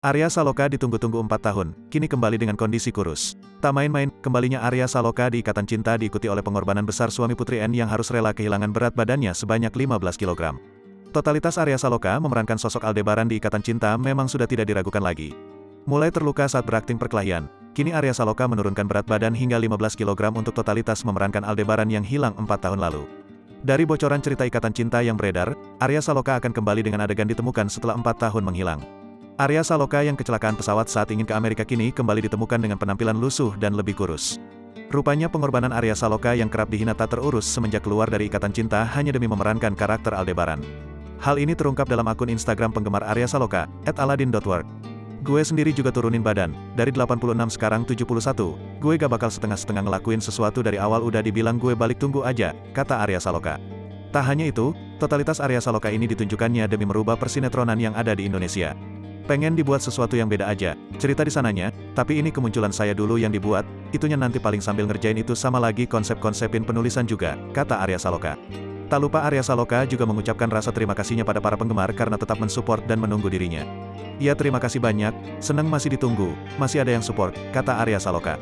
Arya Saloka ditunggu-tunggu 4 tahun, kini kembali dengan kondisi kurus. Tak main-main, kembalinya Arya Saloka di Ikatan Cinta diikuti oleh pengorbanan besar suami Putri N yang harus rela kehilangan berat badannya sebanyak 15 kg. Totalitas Arya Saloka memerankan sosok Aldebaran di Ikatan Cinta memang sudah tidak diragukan lagi. Mulai terluka saat berakting perkelahian, kini Arya Saloka menurunkan berat badan hingga 15 kg untuk totalitas memerankan Aldebaran yang hilang 4 tahun lalu. Dari bocoran cerita Ikatan Cinta yang beredar, Arya Saloka akan kembali dengan adegan ditemukan setelah 4 tahun menghilang. Arya Saloka yang kecelakaan pesawat saat ingin ke Amerika kini kembali ditemukan dengan penampilan lusuh dan lebih kurus. Rupanya pengorbanan Arya Saloka yang kerap dihina tak terurus semenjak keluar dari Ikatan Cinta hanya demi memerankan karakter Aldebaran. Hal ini terungkap dalam akun Instagram penggemar Arya Saloka, @aladin.work. Gue sendiri juga turunin badan, dari 86 sekarang 71, gue gak bakal setengah-setengah ngelakuin sesuatu dari awal udah dibilang gue balik tunggu aja, kata Arya Saloka. Tak hanya itu, totalitas Arya Saloka ini ditunjukkannya demi merubah persinetronan yang ada di Indonesia. Pengen dibuat sesuatu yang beda aja, cerita di sananya, tapi ini kemunculan saya dulu yang dibuat, itunya nanti paling sambil ngerjain itu sama lagi konsep-konsepin penulisan juga, kata Arya Saloka. Tak lupa Arya Saloka juga mengucapkan rasa terima kasihnya pada para penggemar karena tetap mensupport dan menunggu dirinya. Ya terima kasih banyak, senang masih ditunggu, masih ada yang support, kata Arya Saloka.